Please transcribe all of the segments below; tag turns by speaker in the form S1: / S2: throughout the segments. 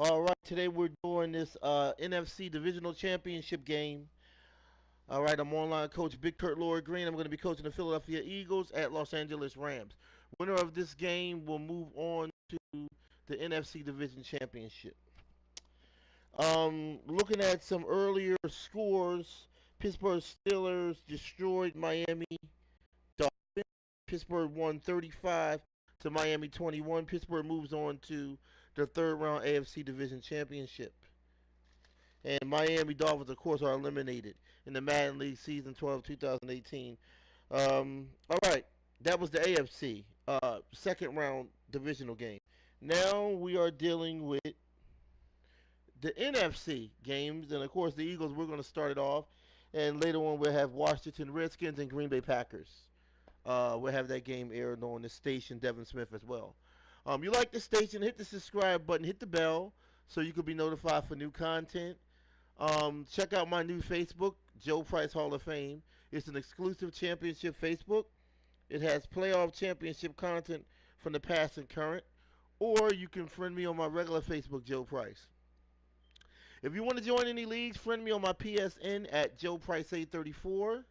S1: All right, today we're doing this NFC Divisional Championship game. All right, I'm online coach Big Kurt Lloyd Green. I'm going to be coaching the Philadelphia Eagles at Los Angeles Rams. Winner of this game will move on to the NFC Division Championship. Looking at some earlier scores, Pittsburgh Steelers destroyed Miami Dolphins. Pittsburgh won 35 to Miami 21. Pittsburgh moves on to the third round AFC Division Championship. And Miami Dolphins, of course, are eliminated in the Madden League Season 12 2018. All right, that was the AFC second round divisional game. Now we are dealing with the NFC games, and of course, the Eagles, we're going to start it off. And later on, we'll have Washington Redskins and Green Bay Packers. We'll have that game aired on the station, Devin Smith, as well. You like the station, hit the subscribe button, hit the bell so you can be notified for new content. Check out my new Facebook, Joe Price Hall of Fame. It's an exclusive championship Facebook. It has playoff championship content from the past and current. Or you can friend me on my regular Facebook, Joe Price. If you want to join any leagues, friend me on my PSN at Joe Price 834.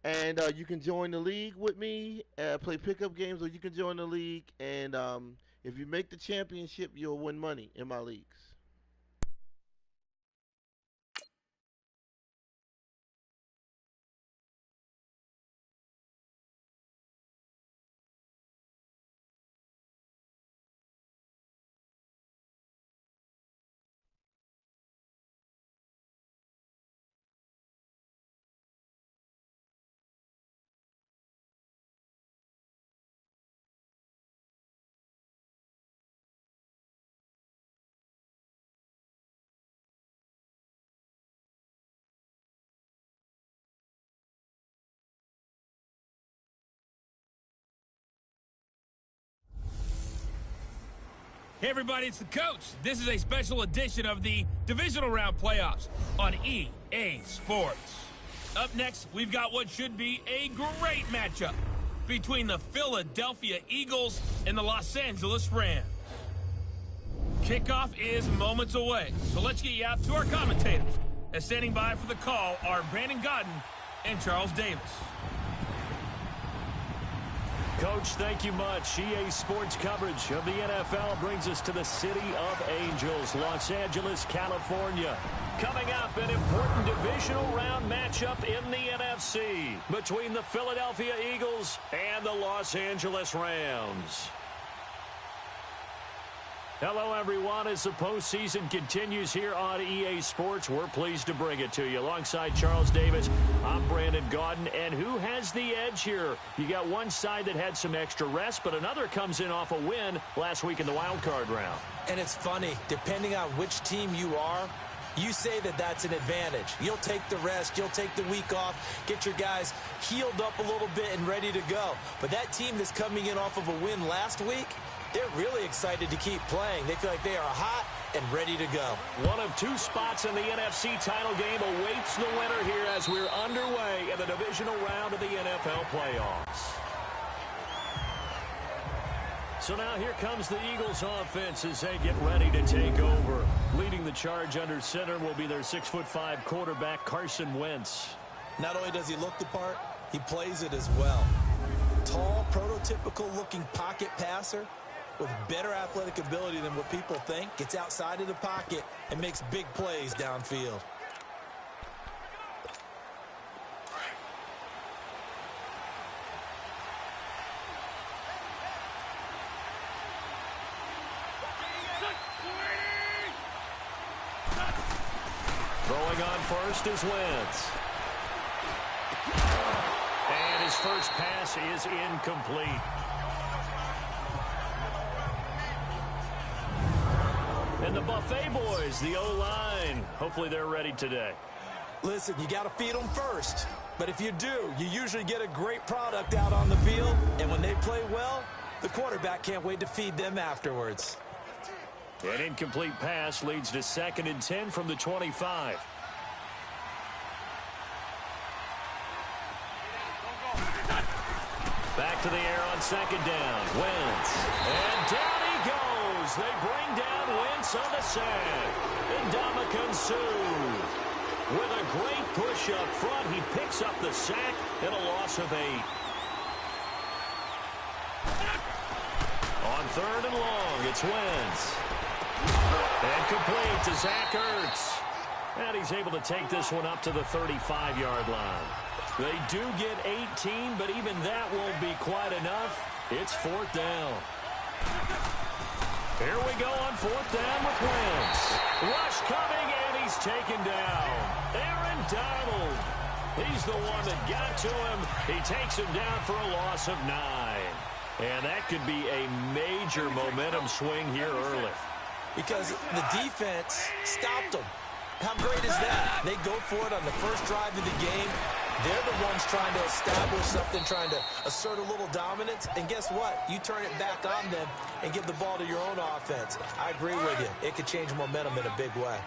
S1: And you can join the league with me, play pickup games, or you can join the league. And if you make the championship, you'll win money in my leagues.
S2: Hey everybody, it's the coach. This is a special edition of the Divisional Round Playoffs on EA Sports. Up next, we've got what should be a great matchup between the Philadelphia Eagles and the Los Angeles Rams. Kickoff is moments away, so let's get you out to our commentators. As standing by for the call are Brandon Godden and Charles Davis.
S3: Coach, thank you much. EA Sports coverage of the NFL brings us to the City of Angels, Los Angeles, California. Coming up, an important divisional round matchup in the NFC between the Philadelphia Eagles and the Los Angeles Rams. Hello, everyone. As the postseason continues here on EA Sports, we're pleased to bring it to you. Alongside Charles Davis, I'm Brandon Gaudin. And who has the edge here? You got one side that had some extra rest, but another comes in off a win last week in the wild card round.
S4: And it's funny, depending on which team you are, you say that that's an advantage. You'll take the rest, you'll take the week off, get your guys healed up a little bit and ready to go. But that team that's coming in off of a win last week, they're really excited to keep playing. They feel like they are hot and ready to go.
S3: One of two spots in the NFC title game awaits the winner here as we're underway in the divisional round of the NFL playoffs. So now here comes the Eagles offense as they get ready to take over. Leading the charge under center will be their 6'5" quarterback, Carson Wentz.
S4: Not only does he look the part, he plays it as well. Tall, prototypical-looking pocket passer with better athletic ability than what people think, gets outside of the pocket and makes big plays downfield.
S3: Throwing on first is Wentz. And his first pass is incomplete. And the Buffet boys, the O-line, hopefully they're ready today.
S4: Listen, you got to feed them first. But if you do, you usually get a great product out on the field. And when they play well, the quarterback can't wait to feed them afterwards.
S3: An incomplete pass leads to 2nd and 10 from the 25. Back to the air on 2nd down. Wentz. And down he goes. goes. They bring down Wentz on the sack. And Ndamukong Suh, with a great push up front, he picks up the sack and a loss of 8. On 3rd and long, it's Wentz. And complete to Zach Ertz. And he's able to take this one up to the 35-yard line. They do get 18, but even that won't be quite enough. It's 4th down. Here we go on 4th down with Wentz. Rush coming, and he's taken down. Aaron Donald. He's the one that got to him. He takes him down for a loss of 9. And that could be a major momentum swing here early.
S4: Because the defense stopped them. How great is that? They go for it on the first drive of the game. They're the ones trying to establish something, trying to assert a little dominance. And guess what? You turn it back on them and give the ball to your own offense. I agree with you. It could change momentum in a big way.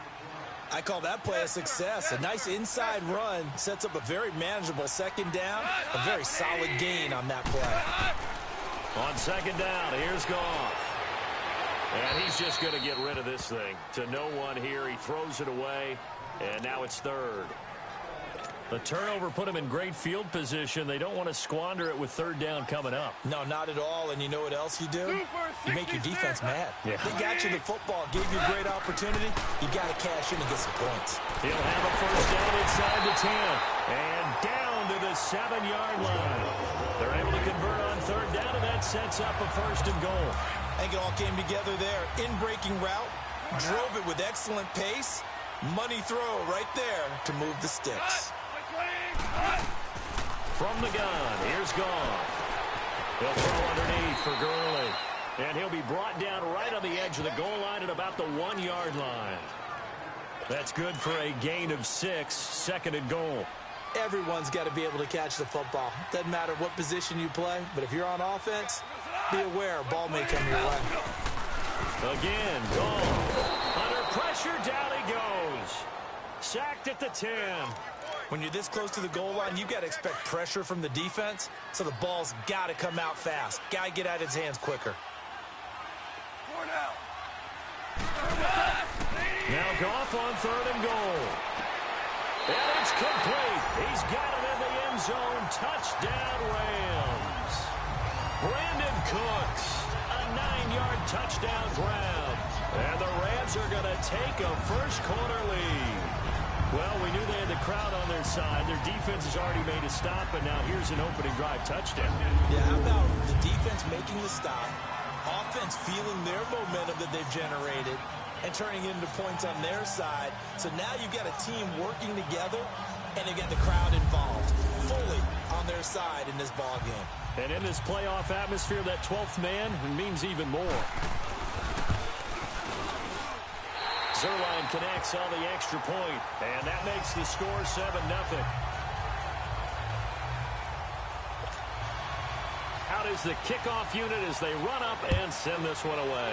S4: I call that play a success. A nice inside run sets up a very manageable 2nd down. A very solid gain on that play.
S3: On 2nd down, here's Goff. And he's just going to get rid of this thing. To no one here, he throws it away, and now it's 3rd. The turnover put him in great field position. They don't want to squander it with 3rd down coming up.
S4: No, not at all. And you know what else you do? You make your defense mad.
S3: Yeah.
S4: They got you the football, gave you a great opportunity. You got to cash in and get some points.
S3: He'll have a 1st down inside the 10. And down to the 7-yard line. They're able to convert on 3rd down, and that sets up a 1st and goal.
S4: I think it all came together there. In-breaking route, drove it with excellent pace. Money throw right there to move the sticks.
S3: From the gun, here's Goff. He'll throw underneath for Gurley. And he'll be brought down right on the edge of the goal line at about the 1-yard line. That's good for a gain of 6, 2nd and goal.
S4: Everyone's got to be able to catch the football. Doesn't matter what position you play, but if you're on offense, be aware a ball may come your way.
S3: Again, Goff. Under pressure, down he goes. Sacked at the 10.
S4: When you're this close to the goal line, you've got to expect pressure from the defense, so the ball's got to come out fast. Got to get out of his hands quicker.
S3: Now Goff on 3rd and goal. And it's complete. He's got it in the end zone. Touchdown, Rams. Brandon Cooks, a 9-yard touchdown grab. And the Rams are going to take a first-quarter lead. Well, we knew they had the crowd on their side. Their defense has already made a stop, and now here's an opening drive touchdown.
S4: Yeah, how about the defense making the stop, offense feeling their momentum that they've generated, and turning it into points on their side. So now you've got a team working together, and they got the crowd involved, fully on their side in this ball game.
S3: And in this playoff atmosphere, that 12th man means even more. Zerline connects on the extra point, and that makes the score 7-0. Out is the kickoff unit as they run up and send this one away.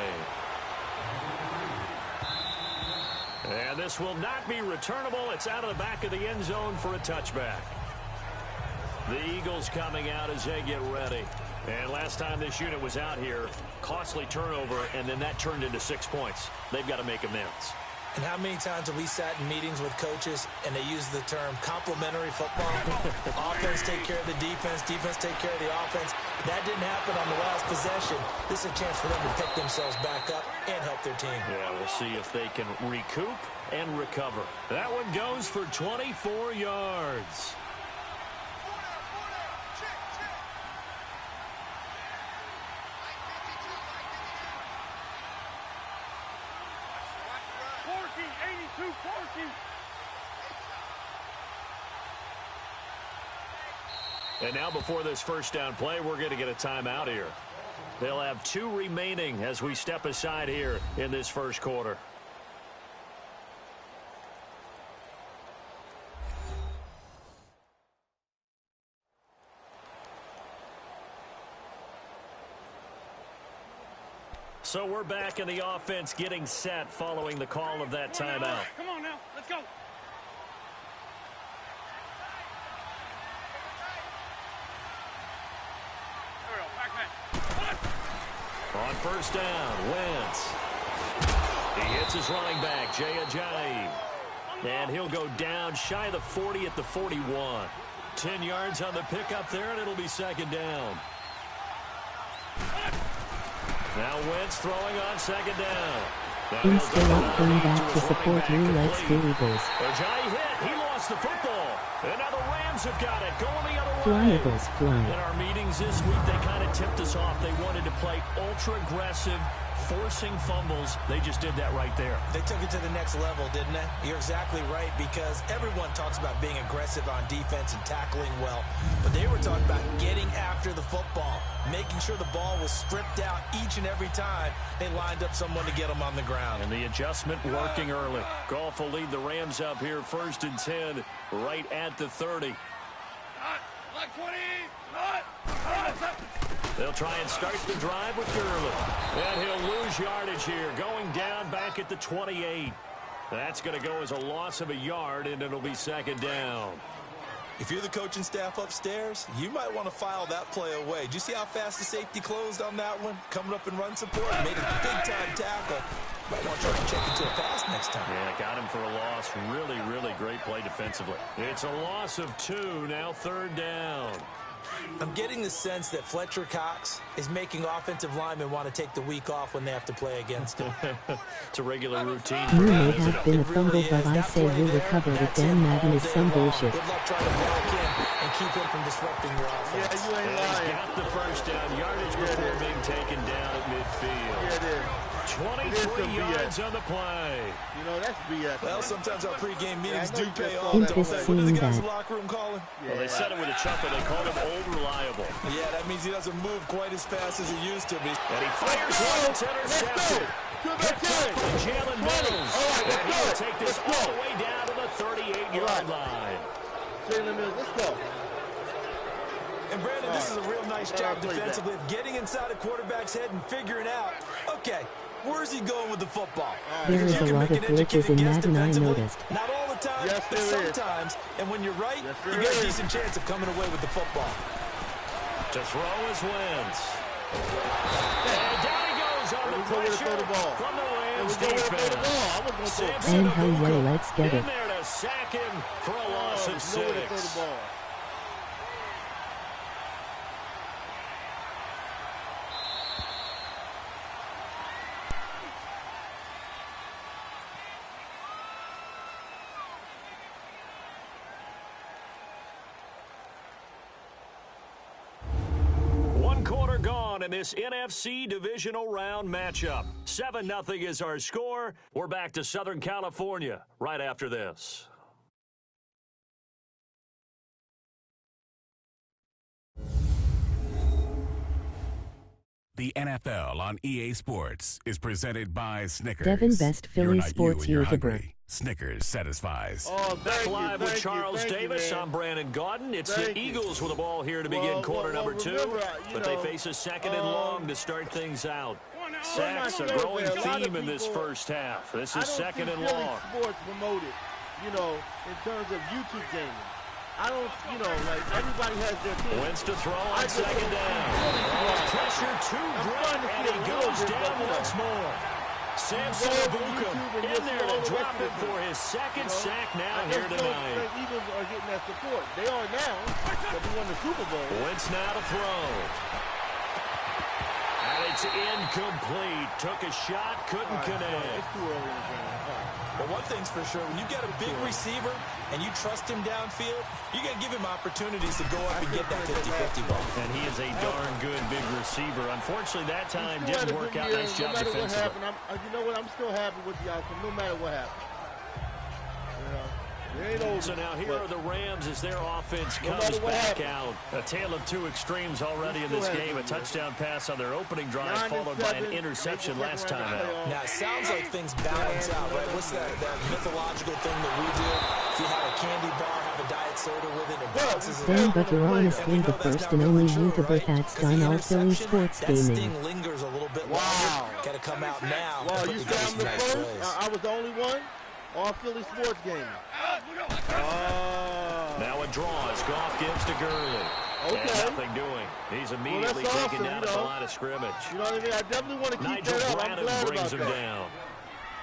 S3: And this will not be returnable. It's out of the back of the end zone for a touchback. The Eagles coming out as they get ready. And last time this unit was out here, costly turnover, and then that turned into 6 points. They've got to make amends.
S4: And how many times have we sat in meetings with coaches and they use the term complementary football? Offense take care of the defense, defense take care of the offense. That didn't happen on the last possession. This is a chance for them to pick themselves back up and help their team.
S3: Yeah, we'll see if they can recoup and recover. That one goes for 24 yards. And now before this first down play, we're going to get a timeout here. They'll have 2 remaining as we step aside here in this first quarter. So we're back in the offense getting set following the call of that timeout.
S5: Come on now, let's go.
S3: On first down, Wentz. He hits his running back, Jay Ajayi. And he'll go down shy of the 40 at the 41. 10 yards on the pickup there, and it'll be second down. Now Wentz throwing on second down.
S5: Instead of going back to support you, let's do this.
S3: Ajayi hit. He lost the football. And now the Rams have got it. Going the other
S5: Fly,
S3: way.
S5: Eagles, fly.
S3: In our meetings this week, they kind of tipped us off. They wanted to play ultra-aggressive, forcing fumbles. They just did that right there.
S4: They took it to the next level, didn't they? You're exactly right, because everyone talks about being aggressive on defense and tackling well. But they were talking about getting after the football, making sure the ball was stripped out each and every time they lined up someone to get them on the ground.
S3: And the adjustment working early. Goff will lead the Rams up here 1st and 10 right at the 30. They'll try and start the drive with Gurley. And he'll lose yardage here, going down back at the 28. That's going to go as a loss of a yard, and it'll be second down.
S4: If you're the coaching staff upstairs, you might want to file that play away. Did you see how fast the safety closed on that one? Coming up in run support, made a big-time tackle. Might want to try to check into a pass next time.
S3: Yeah, got him for a loss. Really, really great play defensively. It's a loss of 2, now 3rd down.
S4: I'm getting the sense that Fletcher Cox is making offensive linemen want to take the week off when they have to play against him.
S3: It's a regular routine.
S5: You may have been a fumble, but I say you recover it. Dan Madden is some bullshit.
S4: Good luck trying to block him and keep him from disrupting your offense.
S1: Yeah, you ain't
S3: And
S1: lying.
S3: he's got the first down yardage before being taken down at midfield.
S1: Yeah, it is.
S3: 23 yards on the play.
S1: You know, that's BS.
S4: Well, sometimes our pregame meetings do
S1: Yeah, I know you
S4: pay
S1: just
S4: off,
S1: saw
S4: don't
S1: that.
S4: they? What do the guys in
S5: Seen
S4: the locker room call him?
S3: Well, they said it with a chuckle. They called him old reliable.
S4: Yeah, that means he doesn't move quite as fast as he used to be.
S3: And he fires one. It's intercepted. Picked up by Jalen Mills. And he'll take this all the way down to the 38-yard line.
S1: Jalen Mills, let's go.
S4: And Brandon, this is a real nice job defensively of getting inside a quarterback's head and figuring out, okay, where's he going with the football?
S5: There is
S4: You
S5: a
S4: can
S5: lot
S4: make
S5: of
S4: an
S5: glitches
S4: educated
S5: in
S4: guess
S5: Madden, I
S4: defensively.
S5: noticed.
S4: Not all the time,
S1: Yes,
S4: but
S1: there is.
S4: sometimes. And when you're right,
S1: Yes,
S4: you
S1: there
S4: got a
S1: is.
S4: decent chance of coming away with the football.
S3: To throw is Wentz. And down he goes on the
S1: Where we go with the
S3: pressure
S1: ball?
S3: from the Rams
S1: We're going to throw the
S3: defense.
S1: ball. I was going to throw
S3: Samson
S5: And how
S3: Abuka
S5: well, let's get
S3: in
S5: it.
S3: there to sack him for a loss of
S1: Nowhere to throw
S3: 6.
S1: the ball.
S3: One quarter gone in this NFC Divisional Round matchup. 7-0 is our score. We're back to Southern California right after this.
S6: The NFL on EA Sports is presented by Snickers.
S5: Devin, best
S6: You're
S5: Philly
S6: not
S5: sports
S6: you when you're
S5: YouTuber.
S6: hungry. Snickers satisfies.
S1: Oh,
S3: Back
S1: thank
S3: live
S1: you,
S3: with
S1: thank
S3: Charles
S1: you,
S3: Davis.
S1: man.
S3: I'm Brandon Gaudin. It's
S1: Thank
S3: the
S1: you.
S3: Eagles with the ball here to begin quarter number 2.
S1: remember,
S3: But they face a second and long to start things out. Sacks a
S1: not sure,
S3: growing
S1: man. A lot of
S3: theme in this
S1: people-
S3: first half. This
S1: I
S3: is
S1: don't
S3: second
S1: see
S3: and
S1: Philly
S3: long.
S1: sports promoted, you know, in terms of YouTube gaming. I don't, you know, like everybody has their team.
S3: Wentz to throw
S1: I
S3: on
S1: just
S3: second
S1: don't
S3: down.
S1: see Philly
S3: Pressure too
S1: I'm
S3: great,
S1: starting to
S3: and
S1: see
S3: he
S1: a
S3: goes
S1: little bit,
S3: down
S1: but,
S3: once more. Samson
S1: go over
S3: Abuka
S1: YouTube and
S3: in
S1: listen
S3: there
S1: to all
S3: to
S1: the
S3: drop
S1: rest
S3: him
S1: of
S3: for
S1: it.
S3: his second
S1: You know?
S3: sack now
S1: I
S3: here
S1: just don't
S3: tonight.
S1: think Eagles are getting that support. They are now, but we won the Super Bowl.
S3: Wentz now to throw. And it's incomplete. Took a shot, couldn't
S1: All right,
S3: connect.
S1: it's too early in the game. All right.
S4: But one thing's for sure, when you got a big receiver and you trust him downfield, you got to give him opportunities to go up and get that 50-50 ball.
S3: And he is a darn good big receiver. Unfortunately, that time
S1: Still had
S3: didn't
S1: a
S3: work
S1: good
S3: out.
S1: year,
S3: Nice job
S1: no matter what
S3: defensively.
S1: happened, you know what? I'm still happy with the outcome, no matter what happened. You know, it ain't over.
S3: So now here are the Rams as their offense
S1: No
S3: comes
S1: matter what
S3: back
S1: happens.
S3: out. A tale of two extremes already in this game. A touchdown pass on their opening drive,
S1: 9-7,
S3: followed by an
S1: make the
S3: interception
S1: second
S3: last
S1: round
S3: time
S1: of the
S3: out.
S1: playoffs.
S4: Now, it sounds like things balance out, right? What's that mythological thing that we do? If you have a candy bar, have a diet soda with it, it balances it
S5: Dan,
S4: out.
S5: but you're honestly the first and only YouTuber that's done all Philly sports
S4: That
S5: gaming.
S4: sting lingers a little bit
S1: Wow.
S4: longer. Got to come out now.
S1: Wow,
S4: and put
S1: you
S4: together
S1: said I'm
S4: some
S1: the
S4: nice
S1: first?
S4: plays.
S1: I was the only one? All Philly sports gaming.
S3: Now a draw as Goff gives to Gurley.
S1: Okay.
S3: And nothing doing. He's immediately taken down at the line of scrimmage.
S1: You know what I mean? I definitely want to keep that up. I'm glad
S3: brings
S1: about
S3: him
S1: that.
S3: down.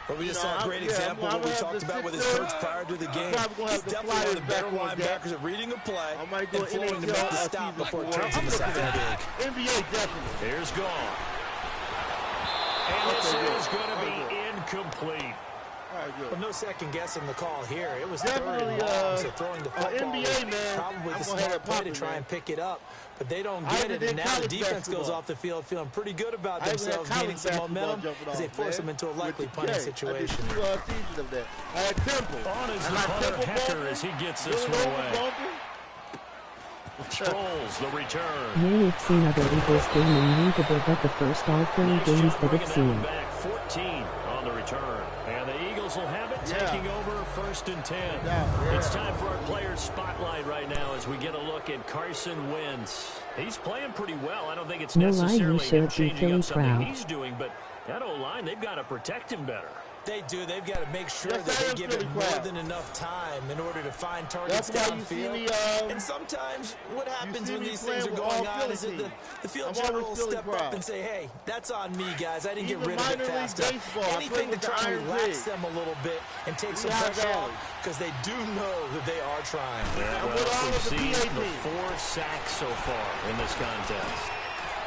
S4: Well, we just saw a great example of what we talked about with his coach prior to the game. He's definitely one of the better linebackers at reading a play and flowing to make the stop before it turns into something big.
S1: NBA definitely.
S3: Here's gone. And this is going to be incomplete.
S4: Well, no second guessing the call here. It was
S1: Definitely,
S4: third and long, so throwing the football
S1: NBA,
S4: was
S1: man,
S4: probably
S1: I'm
S4: the
S1: gonna have
S4: smart
S1: it
S4: play to
S1: popping,
S4: try
S1: man.
S4: and pick it up. But they don't get it, and now the defense goes off the field feeling pretty good about themselves, gaining some momentum as they force them into a likely punting situation.
S1: I had Temple.
S3: On is the punter Hecker as he gets this one away. Strolls the return.
S5: We've seen other Eagles game unreadable, but the first all 3 games that it's seen.
S3: Back 14 on the return. And the Eagles will have it, taking over 1st and 10. It's time for our players spotlight right now as we get a look at Carson Wentz. He's playing pretty well. I don't think it's necessarily him changing up something he's doing, but that O-line, they've got to protect him better.
S4: They do. They've got to make sure that they give it more than enough time in order to find targets downfield. And sometimes what happens when these things are going on is that the field general will step up and say, hey, that's on me, guys. I didn't get rid of it fast enough. Anything to try and relax them a little bit and take some pressure off because they do know that they are trying.
S3: Yeah, well, we've seen the 4 sacks so far in this contest.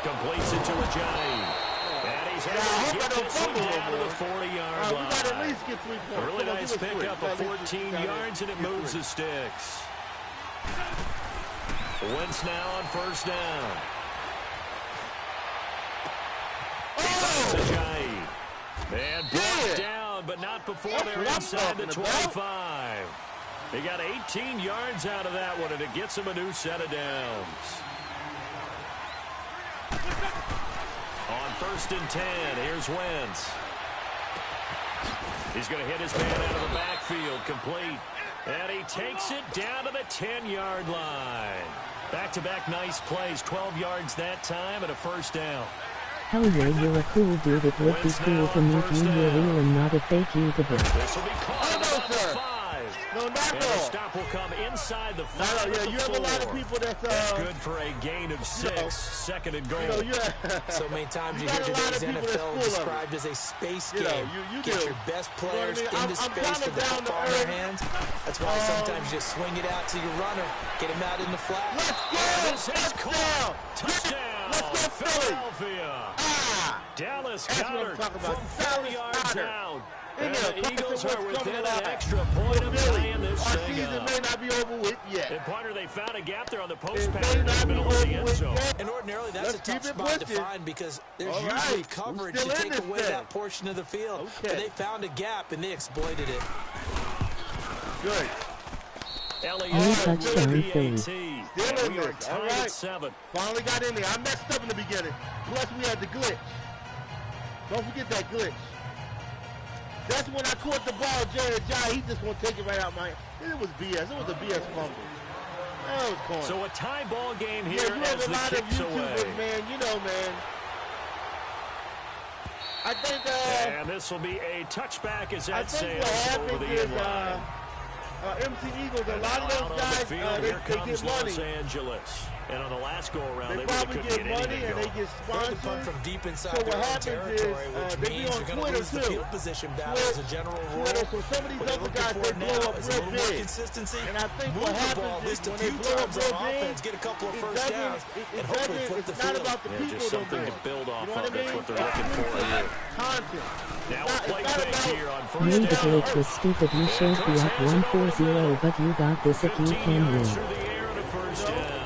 S3: Completes it to Ajayi. And he's able to get this one down to the 40-yard line.
S1: We got to at least get 3 points.
S3: A really nice pickup of 14 yards, and it moves the sticks. Wentz now on 1st down. Ajayi. And brought down, but not before they're inside the 25. He got 18 yards out of that one, and it gets him a new set of downs. On 1st and 10, here's Wentz. He's going to hit his man out of the backfield, complete. And he takes it down to the 10-yard line. Back-to-back nice plays, 12 yards that time and a 1st down.
S5: Hell yeah, you're a cool dude. It would be cool to meet you. You're real and not a fake YouTuber.
S3: This will be caught about the 5.
S1: No, not
S3: and the stop will come inside the 5.
S1: You have a lot of people that's
S3: good for a gain of 6. 2nd and goal.
S4: So many times you hear today's NFL described as a space game. Get your best players into space with the ball in their hands. That's why sometimes you just swing it out to your runner, get him out in the flat.
S1: Let's go!
S3: This is caught. Touchdown!
S1: Let's go,
S3: Philadelphia! Dallas Goedert from 4 yards out. And the Eagles are within an extra point of tying this thing up.
S1: Our season may not be over with yet.
S3: And partner, they found a gap there on the post pattern in the middle of the end zone.
S4: And ordinarily, that's a tough spot to find because there's usually coverage to take away that portion of the field. But they found a gap, and they exploited it.
S1: Good.
S5: Touchdown, Philly.
S1: Still in this. All right.
S3: 7.
S1: Finally got in there. I messed up in the beginning. Plus, we had the glitch. Don't forget that glitch. That's when I caught the ball, Jared Jai. He just won't take it right out my. It was BS. It was a BS fumble. That was corny.
S3: So a tie ball game here
S1: you have
S3: as
S1: a
S3: the
S1: lot of
S3: kicks
S1: YouTubers,
S3: away.
S1: man. You know, man. I think.
S3: And this will be a touchback as
S1: I
S3: that
S1: think
S3: sails
S1: what
S3: over
S1: happens
S3: the
S1: is
S3: end line.
S1: MC Eagles, a lot of those guys,
S3: Here
S1: they
S3: comes
S1: get money.
S3: Los Angeles. And on the last go-around,
S1: They
S3: they really
S1: probably
S3: couldn't
S1: get
S3: get
S1: money
S3: anything
S1: and they
S3: going.
S1: get
S4: They punt
S1: sponsored.
S4: from deep inside
S1: So
S4: their
S1: what
S4: own
S1: happens
S4: territory,
S1: is,
S4: which
S1: they be
S4: means
S1: on
S4: you're going to
S1: Twitter
S4: lose the
S1: too.
S4: field position battle as a general rule.
S1: So some of these
S4: What
S1: other
S4: they're
S1: guys,
S4: looking
S1: they
S4: for
S1: blow
S4: now
S1: up
S4: is a
S1: real
S4: little more
S1: big.
S4: consistency.
S1: And I think
S4: move
S1: what
S4: the ball
S1: happens
S4: at least
S1: is
S4: a
S1: when
S4: few
S1: they blow up
S4: times
S1: real
S4: on offense,
S1: big,
S4: get a couple of
S1: it
S4: first
S1: doesn't-
S4: downs,
S1: it
S4: and hopefully
S1: doesn't-
S4: flip the
S1: it's not
S4: field.
S1: about the people
S3: Just something to build off
S1: You know
S3: of.
S1: what I mean?
S3: That's what they're looking for here.
S1: Content.
S3: Now a play fake here on
S5: Maybe
S3: first
S5: the
S3: down.
S5: glitch was stupid. You should be up 1-4-0, but you got this if you
S3: 15
S5: can
S3: yards
S5: win.
S3: through the air and a first down.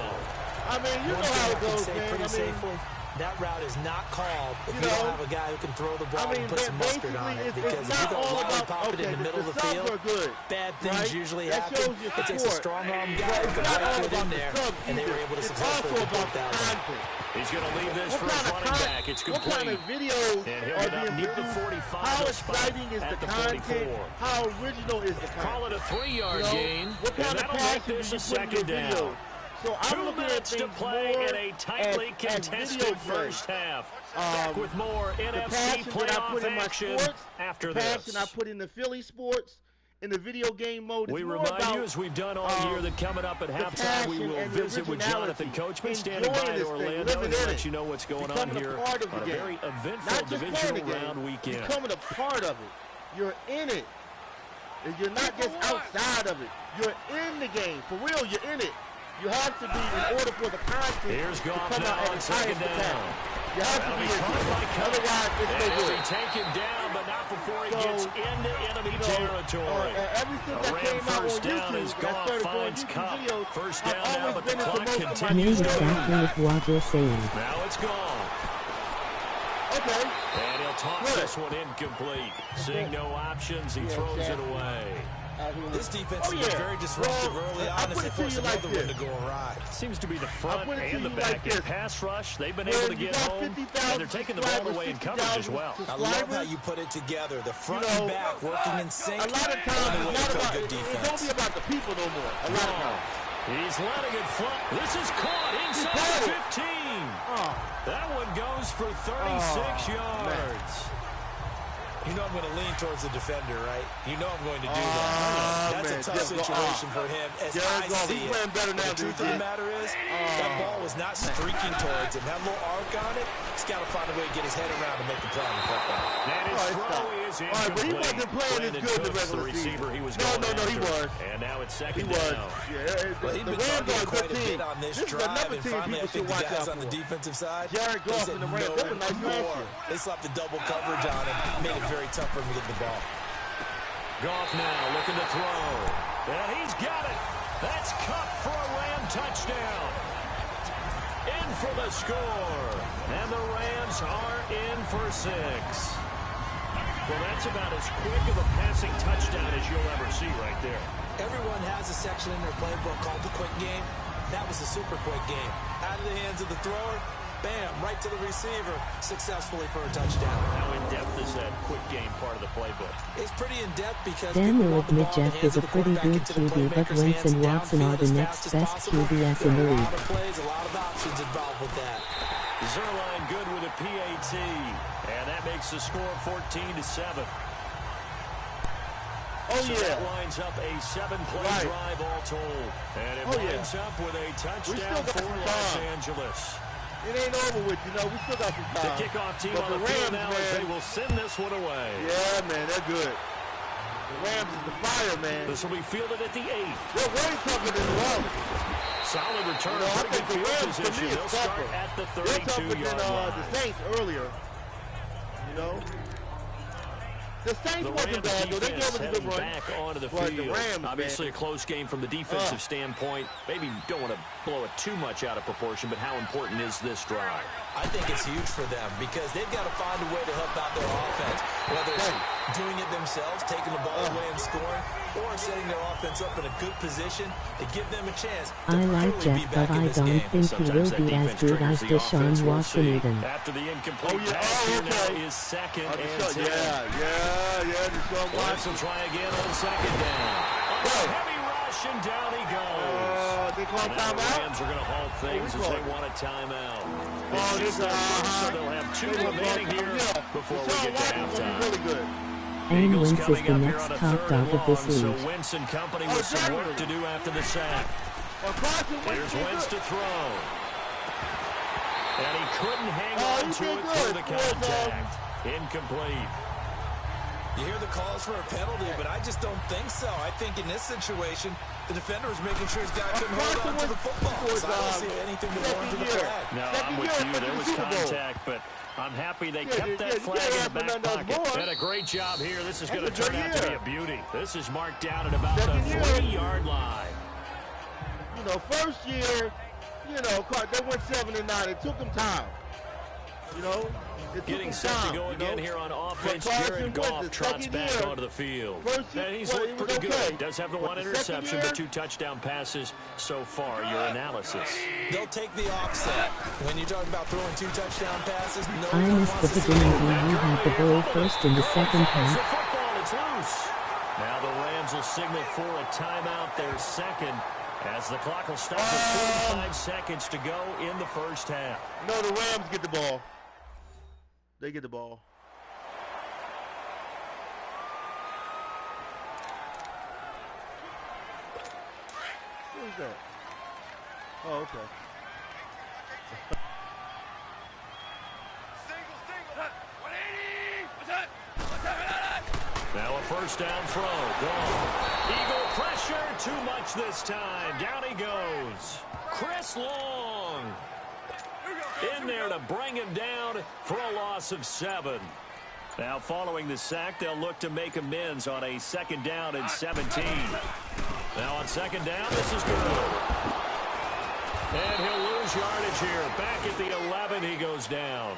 S1: I mean, you know
S4: One
S1: how
S4: thing
S1: it
S4: I can
S1: goes,
S4: say
S1: man.
S4: pretty
S1: I mean,
S4: safely, that route is not called if
S1: You
S4: you
S1: know,
S4: don't have a guy who can throw the ball and put some mustard on it.
S1: it's
S4: Because if
S1: not
S4: you go
S1: all about,
S4: lollipop it in the middle of the
S1: subs
S4: field,
S1: are good,
S4: bad things
S1: right?
S4: usually
S1: That
S4: happen.
S1: shows your
S4: It takes a
S1: support.
S4: strong arm guy
S1: But
S4: who
S1: it's
S4: can
S1: not
S4: right
S1: all
S4: foot
S1: about
S4: in
S1: the
S4: there,
S1: subs
S4: and they were
S1: either.
S4: able to
S1: It's
S4: successfully
S1: also
S4: complete
S1: about the
S4: that one.
S1: content.
S3: He's going to leave this
S1: What
S3: for his
S1: kind of
S3: running back. It's
S1: What kind
S3: complete.
S1: of videos
S3: And he'll
S1: are
S3: get up
S1: being
S3: near the
S1: produced?
S3: 45.
S1: How
S3: a spot
S1: exciting is
S3: at
S1: the
S3: the
S1: content?
S3: 44.
S1: How original is the content?
S3: Call it a 3-yard gain.
S1: What kind
S3: And
S1: of
S3: that'll
S1: passion
S3: make
S1: do
S3: this
S1: you
S3: a
S1: put in your
S3: second down.
S1: videos? So I'm
S3: 2
S1: looking at
S3: minutes to
S1: things
S3: play
S1: more
S3: in a tightly
S1: as
S3: contested
S1: video play.
S3: first half. Back with more
S1: The
S3: NFC
S1: passion that I
S3: playoff
S1: put in my
S3: action
S1: sports,
S3: after
S1: the passion
S3: this.
S1: I put in the Philly sports, in the video game mode.
S3: We
S1: It's more
S3: remind
S1: about,
S3: you, as we've done all year, that coming up at halftime, we will visit with Jonathan Coachman, standing by in Orlando, and let you know what's going on here on a very eventful divisional round weekend.
S1: Becoming a part of it. You're in it. You're not just outside of it. You're in the game. For real, you're in it. You have to be in order for the content to come out at its highest potential. You have to be in it. Otherwise, it's no good.
S3: Take him down, but not before he gets into enemy territory.
S1: Everything that came out on YouTube, that started going YouTube videos,
S3: first down
S1: I've
S3: now,
S1: always
S3: but
S1: been
S3: the
S1: into
S3: clock
S1: most of my
S3: continues.
S5: Know exactly what you're saying.
S3: Now it's gone.
S1: Okay.
S3: And he'll toss this one incomplete. Seeing no options, he throws it away.
S4: This defense is very disruptive early on as they force another one to go awry.
S3: Seems to be the front and the back. In pass rush, they've been able to get home, and they're taking the ball away in coverage as well.
S4: I love how you put it together. The front and back working in sync.
S1: A lot of times, it don't be about the people no more. A lot of times.
S3: He's letting it fly. This is caught inside the 15. That one goes for 36 yards.
S4: You know I'm going to lean towards the defender, right? You know I'm going to do that. That's a tough situation for him, as I see it. The truth of the matter is, that ball was not streaking towards him. That little arc on it, he's got to find a way to get his head around to make the play on the football.
S3: And his throw is incomplete.
S1: But he wasn't playing as good in the regular season. No, he was.
S3: And now it's second down.
S4: Well, he'd been targeted quite a bit on this drive, and finally I think the guys on the defensive side,
S1: Jared Goff and the Rams, they were nice last year.
S4: They slapped the double coverage on him, made it very tough for him to get the ball.
S3: Goff now looking to throw. And he's got it. That's Cup for a Ram touchdown. In for the score. And the Rams are in for 6. Well, that's about as quick of a passing touchdown as you'll ever see right there.
S4: Everyone has a section in their playbook called the quick game. That was a super quick game. Out of the hands of the thrower, bam, right to the receiver, successfully for a touchdown.
S3: How in-depth is that quick game part of the playbook?
S4: It's pretty in-depth because
S5: Dan will admit Jeff is a pretty good QB, but Wentz and Watson are the next best QBs in the league.
S4: A lot of plays, a lot of options involved with that.
S3: Zerline good with a PAT, and that makes the score 14-7.
S1: Oh,
S3: so
S1: yeah.
S3: that lines up a 7-play drive all told. And it lines up with a touchdown for Los Angeles.
S1: It ain't over with, we still got some time.
S3: The kickoff team on the field now as they will send this one away.
S1: Yeah, man, they're good. The Rams is the fire, man.
S3: This will be fielded at the 8.
S1: They're way tougher than the Rams.
S3: Solid return, pretty good field position. They'll start at the 32-yard line.
S1: The Saints earlier, The Saints wasn't bad, though. They gave us a good run.
S3: Back onto the
S1: but
S3: field.
S1: The Rams,
S3: obviously, a close game from the defensive standpoint. Maybe don't want to blow it too much out of proportion, but how important is this drive?
S4: I think it's huge for them because they've got to find a way to help out their offense, whether it's doing it themselves, taking the ball away and scoring, or setting their offense up in a good position to give them a chance to
S5: I like Jeff, but I don't think he will be as good as Deshaun Watson even.
S3: After the incomplete pass here now is second and 10.
S1: Yeah, Deshaun
S3: Watson will try again on second down. Heavy rush, and down he goes.
S1: They call
S3: now
S1: timeout?
S3: the Rams are going to halt things as they want a timeout.
S1: This is
S3: so they'll have 2 remaining here before we get to halftime.
S1: Really good.
S5: And Wentz is the next top dog of this league.
S3: So Wentz and company with some work to do after the sack. Here's Wentz to throw. And he couldn't hang on to it through the contact. Incomplete.
S4: You hear the calls for a penalty, but I just don't think so. I think in this situation, the defender was making sure his guy couldn't hold on to the football. So I don't see anything to warrant the flag.
S3: No, I'm with you. There was contact, but I'm happy they kept that flag in the back pocket. Did a great job here. This is going to turn out to be a beauty. This is marked down at about the 3-yard line.
S1: First year, they went 7-9. It took them time.
S3: Getting set to go again here on offense. Jared Goff trots back onto the field. And he's looked pretty good. Does have the one interception, but 2 touchdown passes so far. Your analysis.
S4: They'll take the offset. When you're talking about throwing 2 touchdown passes,
S5: I missed the beginning when you had the ball first in the second half.
S3: Football, it's loose. Now the Rams will signal for a timeout, their second, as the clock will stop with 45 seconds to go in the first half.
S1: No, the Rams get the ball. They get the ball. Where's that? Oh, okay.
S3: Now a first down throw. Gone. Eagle pressure. Too much this time. Down he goes. Chris Long in there to bring him down for a loss of 7. Now following the sack, they'll look to make amends on a 2nd down and 17. Now on 2nd down, this is good. And he'll lose yardage here. Back at the 11, he goes down.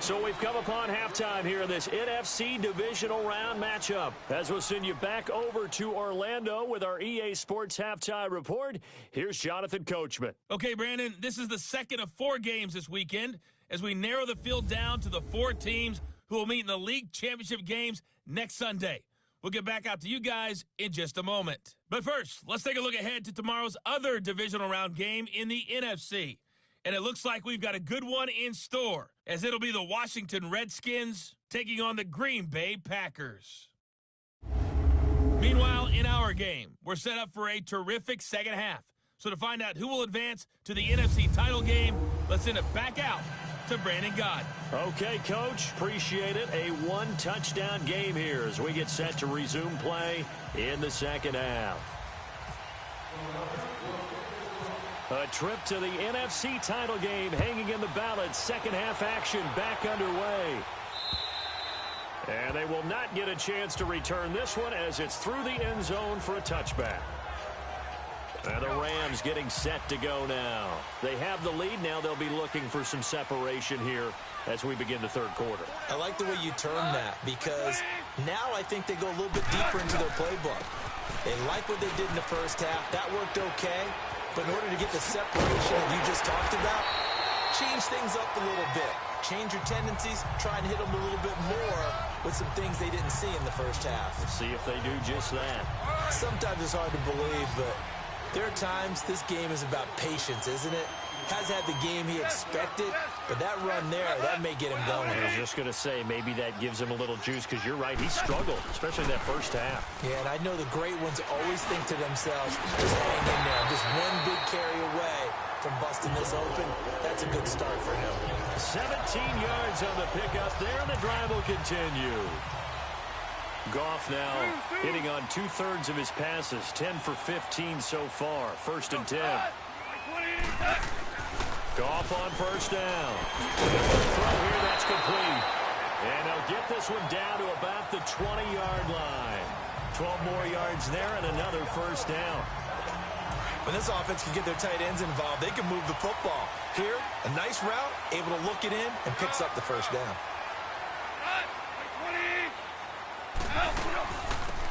S3: So we've come upon halftime here in this NFC Divisional Round matchup. As we'll send you back over to Orlando with our EA Sports Halftime Report, here's Jonathan Coachman.
S2: Okay, Brandon, this is the second of 4 games this weekend as we narrow the field down to the 4 teams who will meet in the league championship games next Sunday. We'll get back out to you guys in just a moment. But first, let's take a look ahead to tomorrow's other divisional round game in the NFC. And it looks like we've got a good one in store, as it'll be the Washington Redskins taking on the Green Bay Packers. Meanwhile, in our game, we're set up for a terrific second half. So to find out who will advance to the NFC title game, let's send it back out to Brandon Gott.
S3: Okay, Coach. Appreciate it. A 1-touchdown game here as we get set to resume play in the second half. A trip to the NFC title game hanging in the balance. Second half action back underway. And they will not get a chance to return this one as it's through the end zone for a touchback. And the Rams getting set to go now. They have the lead. Now they'll be looking for some separation here as we begin the third quarter.
S4: I like the way you term that because now I think they go a little bit deeper into their playbook. They like what they did in the first half. That worked okay. But in order to get the separation that you just talked about, change things up a little bit. Change your tendencies. Try and hit them a little bit more with some things they didn't see in the first half.
S3: We'll see if they do just that.
S4: Sometimes it's hard to believe, but there are times this game is about patience, isn't it? Has had the game he expected, but that run there, that may get him going.
S3: I was just going to say, maybe that gives him a little juice because you're right, he struggled, especially that first half.
S4: Yeah, and I know the great ones always think to themselves, just hang in there. Just one big carry away from busting this open. That's a good start for him.
S3: 17 yards on the pickup there, and the drive will continue. Goff now hitting on 2/3 of his passes, 10 for 15 so far. 1st and 10. Goff on first down. Throw here, that's complete. And they'll get this one down to about the 20-yard line. 12 more yards there and another first down.
S4: When this offense can get their tight ends involved, they can move the football. Here, a nice route, able to look it in, and picks up the first down.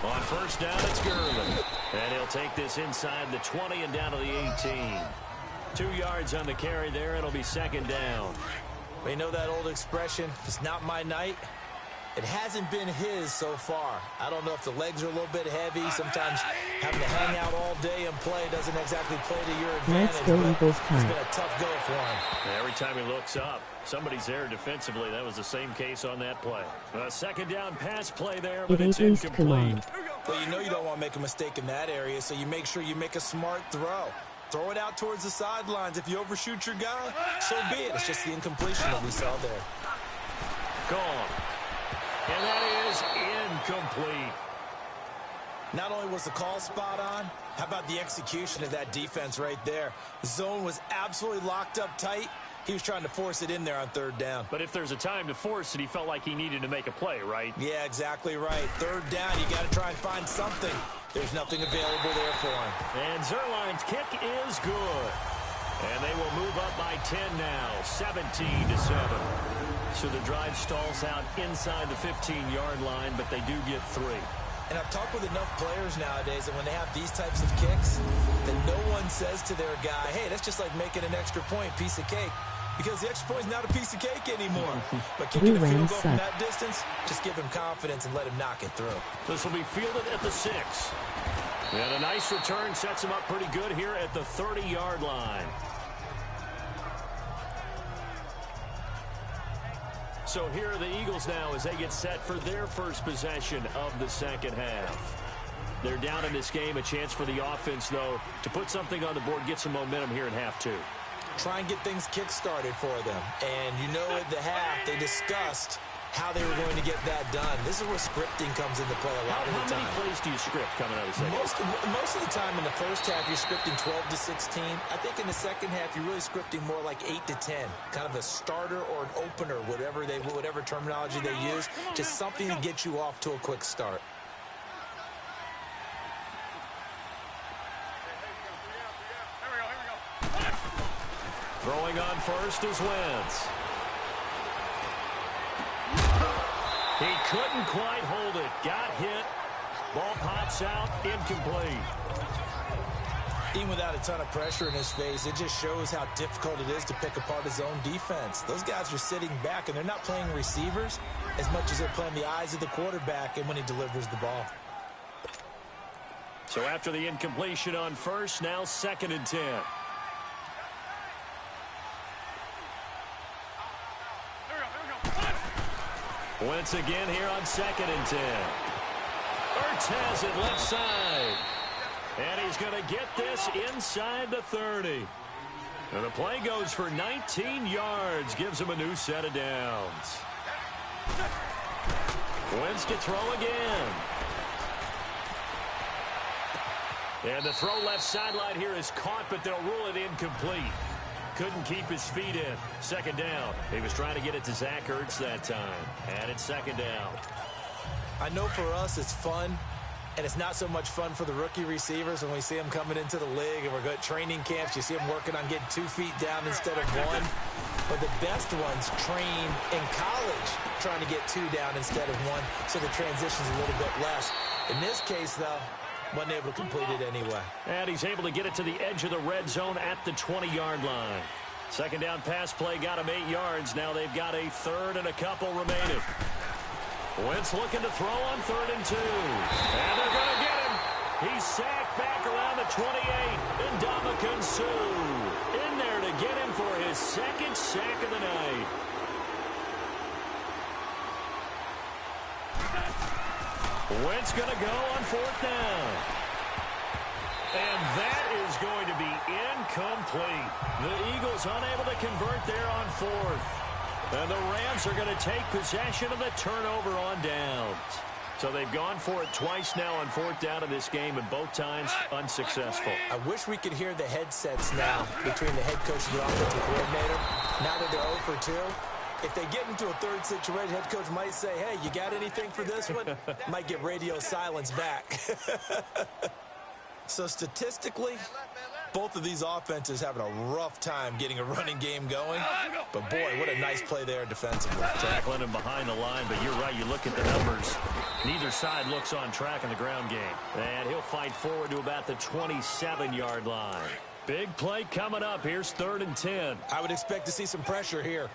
S3: On first down, it's Gurley. And he'll take this inside the 20 and down to the 18. 2 yards on the carry there. It'll be 2nd down.
S4: We know that old expression, it's not my night. It hasn't been his so far. I don't know if the legs are a little bit heavy. Sometimes having to hang out all day and play doesn't exactly play to your advantage.
S5: Let's go Eagles time.
S4: It's been a tough go for him.
S3: Every time he looks up, somebody's there defensively. That was the same case on that play. A 2nd down pass play there, but it's incomplete.
S4: Well, you know you don't want to make a mistake in that area, so you make sure you make a smart throw. Throw it out towards the sidelines. If you overshoot your guy, so be it. It's just the incompletion that we saw there.
S3: Gone. And that is incomplete.
S4: Not only was the call spot on, how about the execution of that defense right there? The zone was absolutely locked up tight. He was trying to force it in there on 3rd down.
S3: But if there's a time to force it, he felt like he needed to make a play, right?
S4: Yeah, exactly right. 3rd down, you got to try and find something. There's nothing available there for him.
S3: And Zerline's kick is good. And they will move up by 10 now, 17-7. So the drive stalls out inside the 15-yard line, but they do get 3.
S4: And I've talked with enough players nowadays that when they have these types of kicks, that no one says to their guy, hey, that's just like making an extra point, piece of cake. Because the extra point is not a piece of cake anymore. But kicking a field goal from that distance, just give him confidence and let him knock it through.
S3: This will be fielded at the 6. And a nice return sets him up pretty good here at the 30-yard line. So here are the Eagles now as they get set for their first possession of the second half. They're down in this game. A chance for the offense, though, to put something on the board, get some momentum here in half two.
S4: Try and get things kick-started for them. And you know at the half, they discussed how they were going to get that done. This is where scripting comes into play a lot of the time.
S3: How many plays do you script coming out of the second?
S4: Most of the time in the first half, you're scripting 12 to 16. I think in the second half, you're really scripting more like 8 to 10. Kind of a starter or an opener, whatever terminology they use. Just something to get you off to a quick start.
S3: Throwing on first is Wentz. He couldn't quite hold it. Got hit. Ball pops out. Incomplete.
S4: Even without a ton of pressure in his face, it just shows how difficult it is to pick apart his own defense. Those guys are sitting back, and they're not playing receivers as much as they're playing the eyes of the quarterback and when he delivers the ball.
S3: So after the incompletion on first, now 2nd and 10. Wentz again here on 2nd and 10. Ertz has it left side. And he's going to get this inside the 30. And the play goes for 19 yards. Gives him a new set of downs. Wentz to throw again. And the throw left sideline here is caught, but they'll rule it incomplete. Couldn't keep his feet in. 2nd down. He was trying to get it to Zach Ertz that time. And it's 2nd down.
S4: I know for us it's fun, and it's not so much fun for the rookie receivers when we see them coming into the league and we're going to training camps. You see them working on getting 2 feet down instead of 1. But the best ones train in college trying to get 2 down instead of 1, so the transition's a little bit less. In this case, though, wasn't able to complete it anyway.
S3: And he's able to get it to the edge of the red zone at the 20-yard line. 2nd down pass play got him 8 yards. Now they've got a 3rd and a couple remaining. Wentz looking to throw on 3rd and 2. And they're going to get him. He's sacked back around the 28. And Ndamukong Suh in there to get him for his 2nd sack of the night. Wentz going to go on 4th down. And that is going to be incomplete. The Eagles unable to convert there on 4th. And the Rams are going to take possession of the turnover on downs. So they've gone for it twice now on 4th down in this game, and both times unsuccessful.
S4: I wish we could hear the headsets now between the head coach and the offensive coordinator. Now that they're 0 for 2. If they get into a 3rd situation, head coach might say, hey, you got anything for this one? Might get radio silence back. So statistically, both of these offenses having a rough time getting a running game going. But, boy, what a nice play there defensively.
S3: Tackling him behind the line, but you're right. You look at the numbers. Neither side looks on track in the ground game. And he'll fight forward to about the 27-yard line. Big play coming up. Here's 3rd and 10.
S4: I would expect to see some pressure here.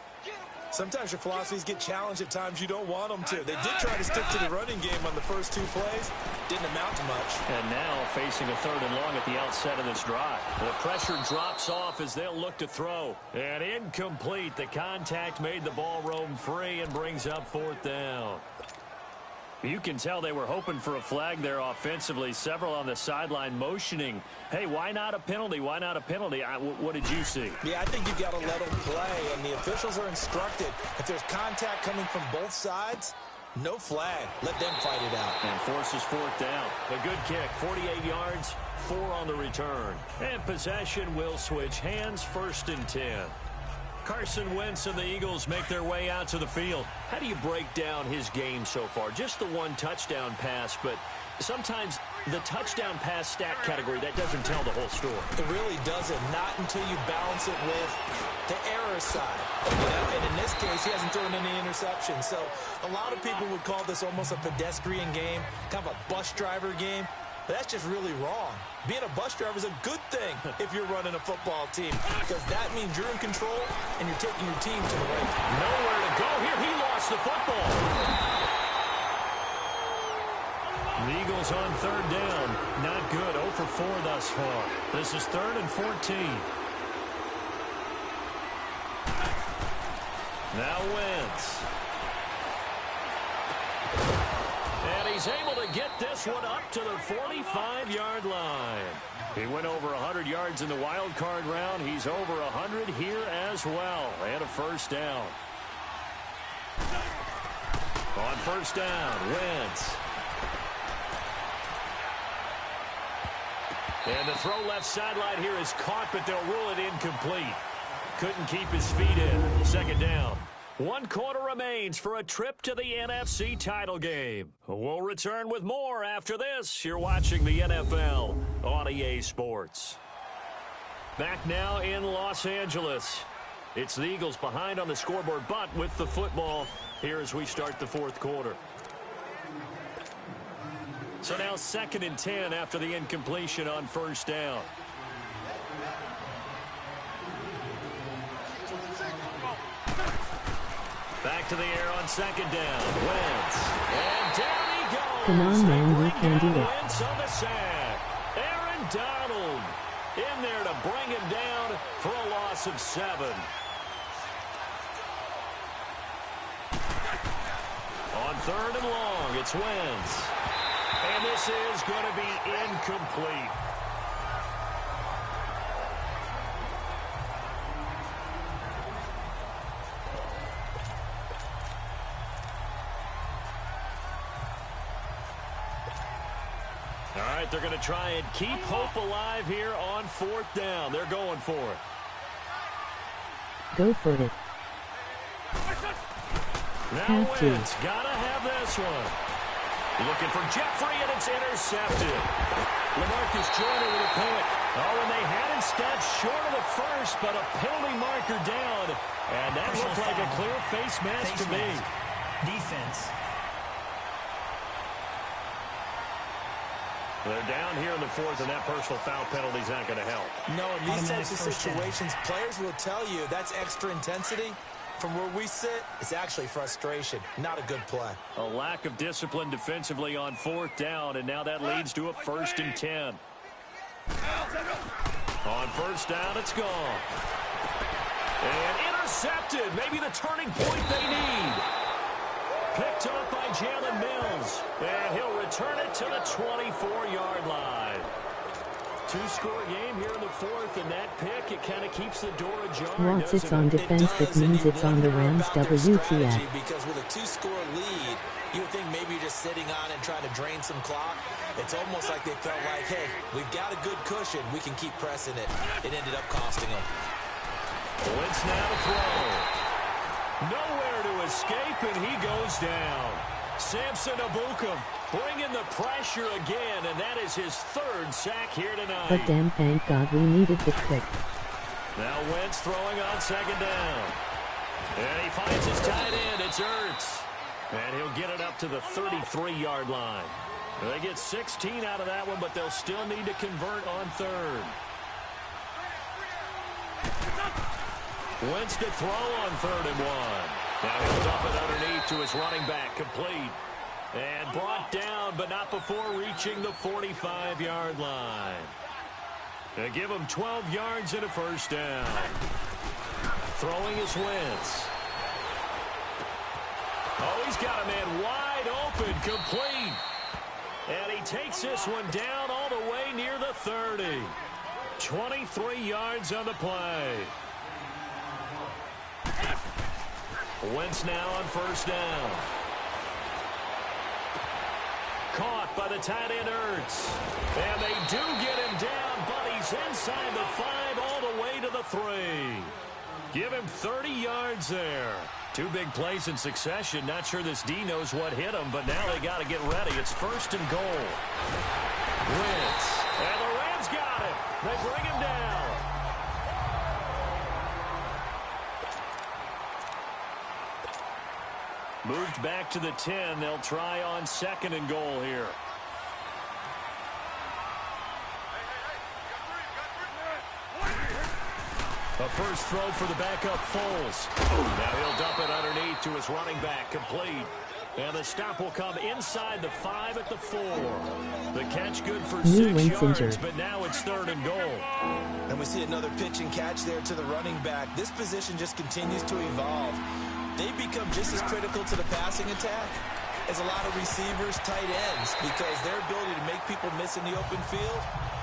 S4: Sometimes your philosophies get challenged at times you don't want them to. They did try to stick to the running game on the first 2 plays. Didn't amount to much.
S3: And now facing a 3rd and long at the outset of this drive. The pressure drops off as they'll look to throw. And incomplete. The contact made the ball roam free and brings up 4th down. You can tell they were hoping for a flag there offensively. Several on the sideline motioning. Hey, why not a penalty? Why not a penalty? What did you see?
S4: Yeah, I think you've got to let them play, and the officials are instructed. If there's contact coming from both sides, no flag. Let them fight it out.
S3: And forces 4th down. A good kick, 48 yards, 4 on the return. And possession will switch hands, 1st and 10. Carson Wentz and the Eagles make their way out to the field. How do you break down his game so far? Just the 1 touchdown pass, but sometimes the touchdown pass stat category, that doesn't tell the whole story.
S4: It really doesn't. Not until you balance it with the error side. And in this case, he hasn't thrown any interceptions. So a lot of people would call this almost a pedestrian game, kind of a bus driver game. But that's just really wrong. Being a bus driver is a good thing if you're running a football team, because that means you're in control and you're taking your team to the right.
S3: Nowhere to go here. He lost the football. The Eagles on 3rd down. Not good. 0 for 4 thus far. This is 3rd and 14. Now Wentz. And he's able to get this one up to the 45-yard line. He went over 100 yards in the wild card round. He's over 100 here as well. And a first down. On first down, Wentz. And the throw left sideline here is caught, but they'll rule it incomplete. Couldn't keep his feet in. Second down. 1 quarter remains for a trip to the NFC title game. We'll return with more after this. You're watching the NFL on EA Sports. Back now in Los Angeles. It's the Eagles behind on the scoreboard, but with the football here as we start the fourth quarter. So now 2nd and 10 after the incompletion on first down. Back to the air on 2nd down. Wentz. And down he goes.
S5: Come on, man, we can do it.
S3: Wentz on the sack. Aaron Donald in there to bring him down for a loss of 7. On 3rd and long, it's Wentz. And this is going to be incomplete. All right, they're going to try and keep hope alive here on 4th down. They're going for it.
S5: Go for it.
S3: Now Wentz got to have this one. Looking for Jeffrey, and it's intercepted. LaMarcus Joyner with a pick. Oh, and they had him stopped short of the first, but a penalty marker down. And that looked like a clear face mask to me.
S7: Defense.
S3: They're down here in the 4th, and that personal foul penalty is not going to help.
S4: No, in these types of situations, players will tell you that's extra intensity. From where we sit, it's actually frustration. Not a good play.
S3: A lack of discipline defensively on 4th down, and now that leads to a 1st and 10. On 1st down, it's gone. And intercepted. Maybe the turning point they need. Picked up by Jalen Mills. And he'll return it to the 24-yard line. 2-score game here in the 4th, and that pick, it kind of keeps the door ajar.
S5: Once it's on defense, that means it's on the Rams WTF.
S4: Because with a 2-score lead, you would think maybe you're just sitting on and trying to drain some clock. It's almost like they felt like, hey, we've got a good cushion. We can keep pressing it. It ended up costing them.
S3: Wentz now to throw. Nowhere to escape, and he goes down. Samson Ebukam bringing the pressure again, and that is his 3rd sack here tonight.
S5: But damn, thank God we needed the pick.
S3: Now Wentz throwing on 2nd down. And he finds his tight end. It's Ertz. And he'll get it up to the 33-yard line. They get 16 out of that one, but they'll still need to convert on 3rd. Wentz to throw on 3rd and 1. Now he'll dump it underneath to his running back, complete. And brought down, but not before reaching the 45-yard line. They give him 12 yards and a 1st down. Throwing is Wentz. Oh, he's got a man wide open, complete. And he takes this one down all the way near the 30. 23 yards on the play. Wentz now on 1st down. Caught by the tight end Ertz. And they do get him down, but he's inside the 5 all the way to the 3. Give him 30 yards there. 2 big plays in succession. Not sure this D knows what hit him, but now they got to get ready. It's 1st and goal. Wentz. And the Rams got it. They bring him down. Moved back to the 10. They'll try on 2nd and goal here. A first throw for the backup Foles. Now he'll dump it underneath to his running back, complete. And the stop will come inside the 5 at the 4. The catch good for 6 yards, but now it's 3rd and goal.
S4: And we see another pitch and catch there to the running back. This position just continues to evolve. They become just as critical to the passing attack is a lot of receivers, tight ends, because their ability to make people miss in the open field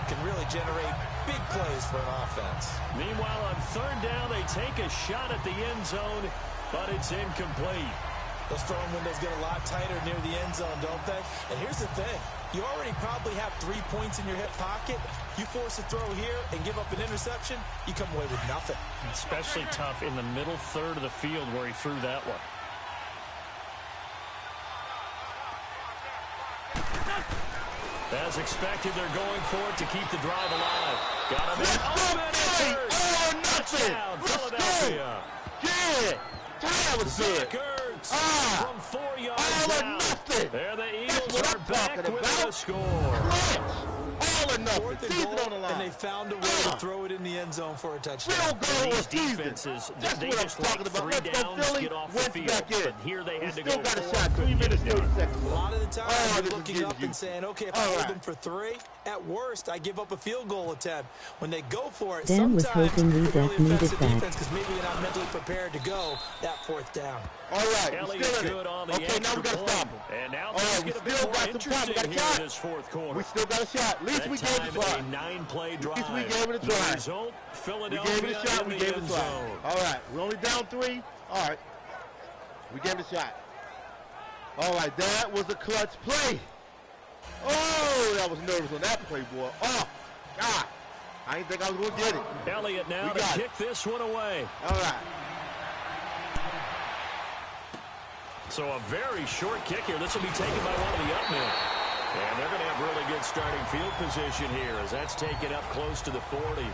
S4: can really generate big plays for an offense.
S3: Meanwhile, on third down, they take a shot at the end zone, but it's incomplete.
S4: Those throwing windows get a lot tighter near the end zone, don't they? And here's the thing. You already probably have 3 points in your hip pocket. You force a throw here and give up an interception, you come away with nothing.
S3: Especially tough in the middle third of the field where he threw that one. As expected, they're going for it to keep the drive alive. Got him in.
S1: Oh, nothing.
S3: Touchdown, Philadelphia.
S1: Yeah. That was good.
S3: From 4 yards out. There the Eagles are back with a score.
S1: All or nothing.
S4: Fourth and
S1: Season
S4: goal,
S1: on the line.
S4: and they found a way to throw it in the end zone for a touchdown.
S3: These defenses, they just like 3 downs, get off the field. But here they had to go
S1: got a
S3: 4.
S1: shot. 3 minutes, 30 seconds.
S4: A lot of the time, you're
S1: this is
S4: looking
S1: getting
S4: up
S1: you.
S4: and saying, okay, if I hold them for 3, at worst, I give up a field goal attempt. When they go for it,
S5: Dan was
S4: sometimes
S5: hoping
S4: it really
S5: Reebok needed
S4: affects the
S5: that.
S4: defense because maybe you're not mentally prepared to go that 4th down.
S1: All right,
S3: Elliott
S1: we're still in
S3: good
S1: it.
S3: on the
S1: Okay, now we
S3: extra
S1: got to
S3: point.
S1: stop him.
S3: And now
S1: All
S3: things
S1: right, we
S3: get a bit
S1: still
S3: more
S1: got some time. We got a
S3: interesting here
S1: shot.
S3: in this 4th quarter.
S1: We still got a shot. At least
S3: That
S1: we gave it a
S3: time,
S1: try.
S3: a 9-play drive.
S1: At least we gave it a try.
S3: The result,
S1: We
S3: Philadelphia
S1: gave it a shot.
S3: in
S1: We
S3: the
S1: gave it
S3: end
S1: a try.
S3: zone.
S1: All right, we're only down 3. All right, we gave it a shot. All right, that was a clutch play. Oh, that was nervous on that play, boy. Oh, God. I didn't think I was going to get it.
S3: Elliott now to kick this one away.
S1: All right.
S3: So a very short kick here. This will be taken by one of the up men. And they're going to have really good starting field position here as that's taken up close to the 40.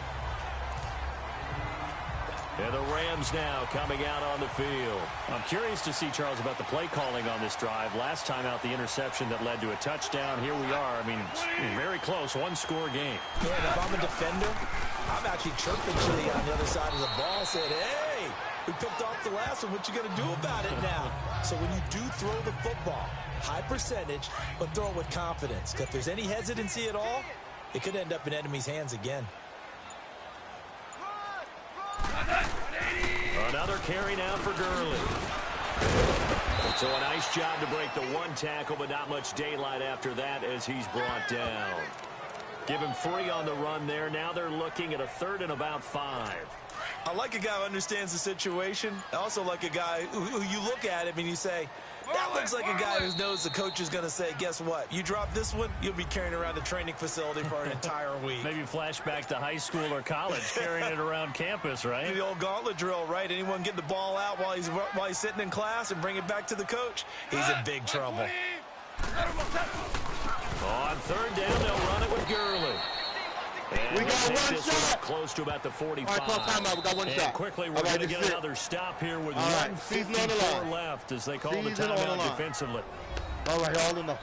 S3: And the Rams now coming out on the field. I'm curious to see, Charles, about the play calling on this drive. Last time out, the interception that led to a touchdown. Here we are. I mean, very close, 1-score game.
S4: Yeah, and if I'm a defender, I'm actually chirping Chili on the other side of the ball, saying, hey, we picked off the last one. What you going to do about it now? So when you do throw the football, high percentage, but throw it with confidence. Because if there's any hesitancy at all, it could end up in enemy's hands again.
S3: Another carry now for Gurley. So a nice job to break the 1 tackle, but not much daylight after that as he's brought down. Give him 3 on the run there. Now they're looking at a 3rd and about 5.
S4: I like a guy who understands the situation. I also like a guy who you look at him and you say, that looks like a guy who knows the coach is going to say, guess what? You drop this one, you'll be carrying around the training facility for an entire week.
S3: Maybe flashback to high school or college, carrying it around campus, right?
S4: The old gauntlet drill, right? Anyone get the ball out while he's sitting in class and bring it back to the coach, he's in big trouble.
S3: On 3rd down, they'll run it with Gurley. And
S1: We got one shot.
S3: Close to about the 45.
S1: All right, call timeout. We got 1
S3: and
S1: shot.
S3: quickly, we're
S1: All right,
S3: going to get
S1: this is
S3: another stop here with
S1: All right, season on the
S3: 1:54
S1: line.
S3: left as they call the
S1: Season on the
S3: timeout
S1: line.
S3: defensively.
S1: All right, all enough.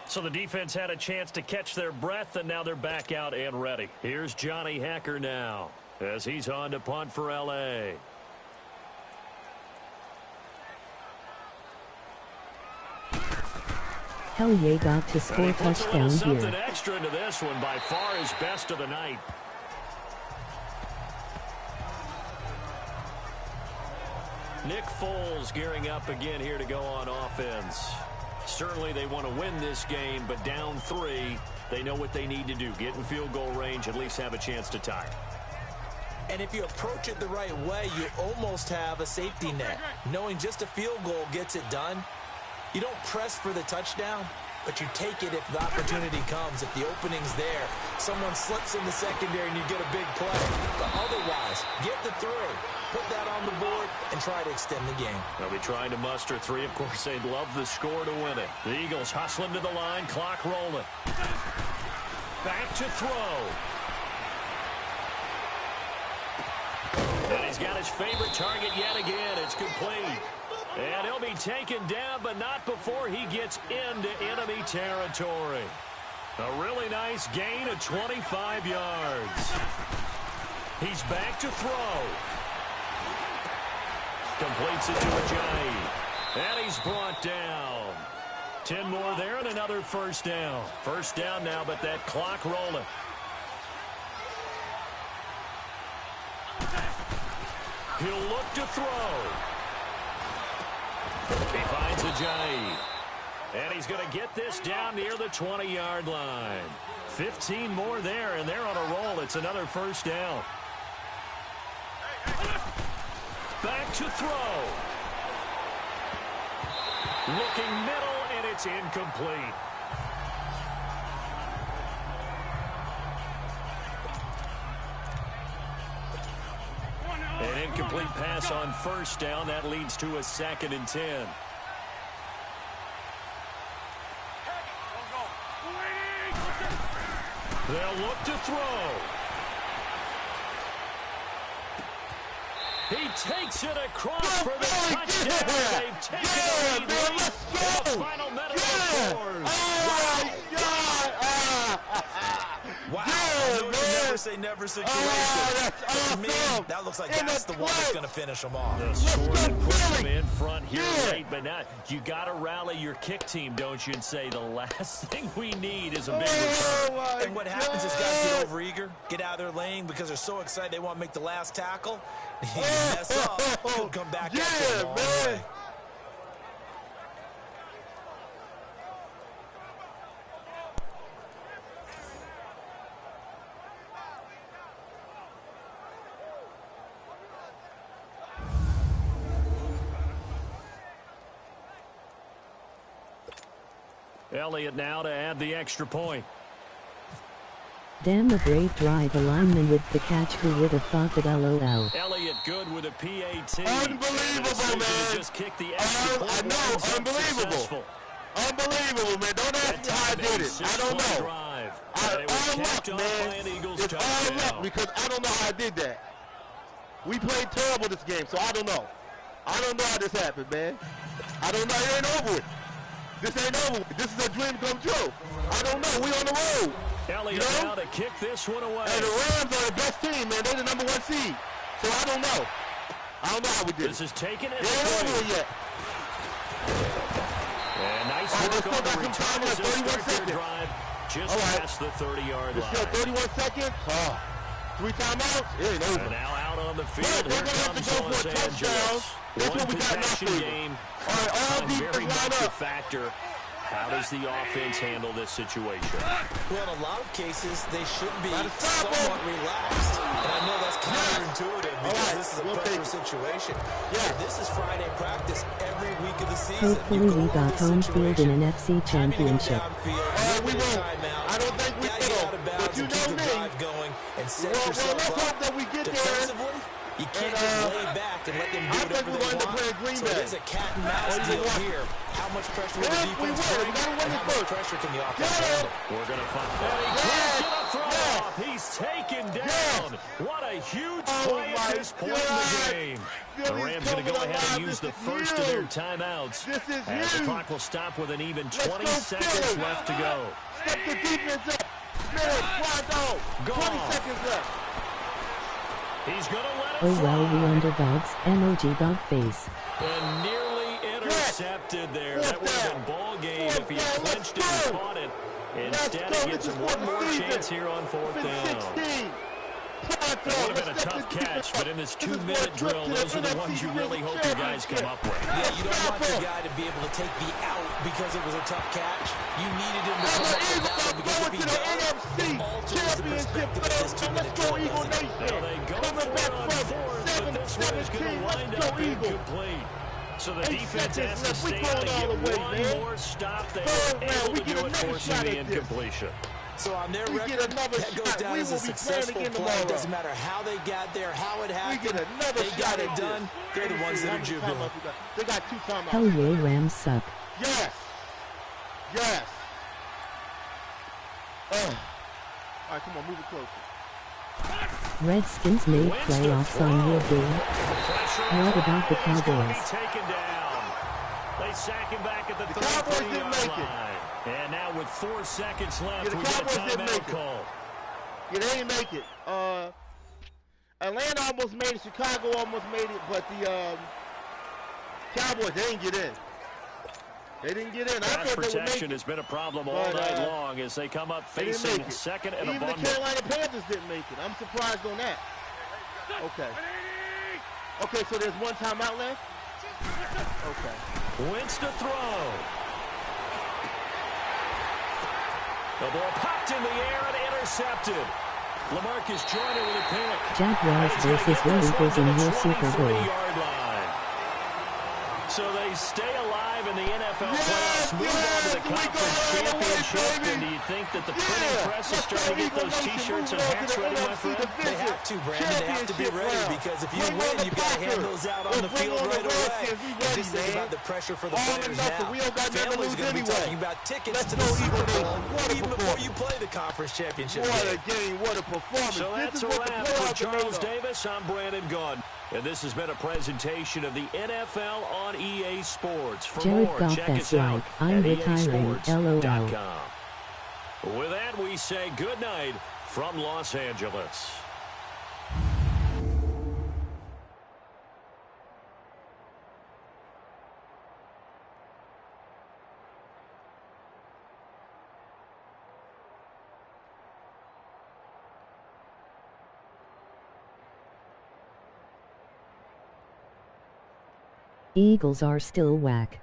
S3: So the defense had a chance to catch their breath, and now they're back out and ready. Here's Johnny Hacker now as he's on to punt for L.A.
S5: Hell yeah, got to score
S3: And he puts a little
S5: touchdown
S3: something
S5: here.
S3: extra into this one, by far his best of the night. Nick Foles gearing up again here to go on offense. Certainly they want to win this game, but down 3, they know what they need to do. Get in field goal range, at least have a chance to tie.
S4: And if you approach it the right way, you almost have a safety net. Knowing just a field goal gets it done. You don't press for the touchdown, but you take it if the opportunity comes. If the opening's there, someone slips in the secondary and you get a big play. But otherwise, get the 3, put that on the board, and try to extend the game.
S3: They'll be trying to muster 3. Of course, they'd love the score to win it. The Eagles hustling to the line, clock rolling. Back to throw. And he's got his favorite target yet again. It's complete. And he'll be taken down, but not before he gets into enemy territory. A really nice gain of 25 yards. He's back to throw. Completes it to Ajayi. And he's brought down. 10 more there and another 1st down. 1st down now, but that clock rolling. He'll look to throw. He finds Ajayi. And he's going to get this down near the 20-yard line. 15 more there, and they're on a roll. It's another first down. Back to throw. Looking middle, and it's incomplete. An incomplete pass on first down. That leads to a 2nd and 10. They'll look to throw. He takes it across for the touchdown. They've taken a lead late in the final minute of fours.
S4: Wow, I know it's a never say never situation. To me, that looks like that's the one that's going to finish them off.
S3: The score that puts them in front here late, but now you got to rally your kick team, don't you, and say the last thing we need is a big return.
S4: And what happens is guys get overeager, get out of their lane because they're so excited they want to make the last tackle. You mess up, could come back after a long way.
S3: Elliott now to add the extra point.
S5: Damn, a great drive alignment with the catch. Who would have thought that? LOL.
S3: Elliott good with a PAT.
S1: Unbelievable, man.
S3: Just kick the extra point.
S1: I know, unbelievable. Unbelievable, man. Don't ask me how I did it. I don't know. All luck, man. It's all luck because I don't know how I did that. We played terrible this game, so I don't know. I don't know how this happened, man. I don't know. It ain't over with. This ain't over. This is a dream come true. I don't know. We on the road.
S3: Elliott now to kick this one away.
S1: And the Rams are the best team, man. They're the #1 seed. So I don't know. I don't know how we did
S3: this
S1: it.
S3: Is taken
S1: it ain't over yet.
S3: And nice work on the return as they start their drive just past the 30-yard line.
S1: Still 31 seconds. 3 timeouts. It ain't over.
S3: And now out on the field.
S1: They're going to have to go for a touchdown. That's what we got in our favor.
S3: Game.
S1: All right, all defense
S3: very
S1: line
S3: much a
S1: up.
S3: factor. How does the offense handle this situation?
S4: Well, in a lot of cases, they should be somewhat relaxed. And I know that's counterintuitive because this is a pressure situation. Yeah, this is Friday practice every week of the season.
S5: Hopefully we got home field in an FC championship.
S1: We won't. I don't think we will. But you know me. Let's hope that we get there.
S4: You can't just lay back and let them do whatever they want. So it is a cat and mouse deal here. How much pressure will the defense bring, and how much pressure can the offense handle?
S3: We're going to find out. He's taken down. What a huge play at this point in the game. The Rams going to go ahead and use the first of their timeouts. As the clock will stop with an even 20 seconds left to go.
S1: Step the defense up. Smith, Quando. 20 seconds left.
S3: He's going to let it
S5: Oh
S3: fly.
S5: well, we underdogs. MOG dog face.
S3: And nearly intercepted there. That would have been ball game if he had clinched it and caught it. Instead, he gets one more chance here on 4th down. It would have been a tough catch, but in this 2-minute drill, those are the ones you really hope your guys come up with.
S4: Yeah, you don't want your guy to be able to take the out because it was a tough catch. You needed him to come up with that one because if he don't, it alters the perspective of this 2-minute drill.
S3: Now they go for it on 4th, but this one is going to wind up incomplete. So the defense has to stay out and get one more stop. They were able to do it, forcing the incompletion.
S4: So on their record, that goes down as a successful play. It doesn't matter how they got there, how it happened. They got it done. They're the ones that are jubilant.
S1: They got 2 timeouts.
S5: Hell yeah, Rams suck.
S1: Yes. Yes. All right, come on, move it closer.
S5: Redskins made playoffs on your game. What about the Cowboys?
S3: They sack him back at the 33-yard line. And now with 4 seconds left, we get a timeout call.
S1: Yeah, they didn't make it. Atlanta almost made it. Chicago almost made it, but the Cowboys, they didn't get in. They didn't get in.
S3: Pass protection has been a problem all night long as they come up facing second and a bundle.
S1: Even the Carolina Panthers didn't make it. I'm surprised on that. Okay. Okay, so there's one timeout left? Okay.
S3: Wentz to throw. The ball popped in the air and intercepted. LaMarcus Joyner with a pick.
S5: Jaguars versus the Eagles in your Super Bowl.
S3: Yard line. So they stay alive in the NFL playoffs, move on to the conference championship. And do you think that the printing press is starting to get those T-shirts and hats ready, my friend?
S4: They have to, Brandon. They have to be ready because if you win, you've got to hand those out on the field right away. Just think about the pressure for the players now. Families going to be talking about tickets to the Super Bowl even before you play the conference championship game.
S1: What a game, what a performance.
S3: So that's a wrap for Charles Davis. I'm Brandon Gaudin. And this has been a presentation of the NFL on EA Sports. For
S5: Jared
S3: more,
S5: Goff
S3: check
S5: that's
S3: us out
S5: right. I'm
S3: at
S5: retiring.
S3: easports.com. With that, we say good night from Los Angeles.
S5: Eagles are still whack.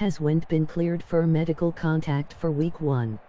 S5: Has Wentz been cleared for medical contact for Week 1?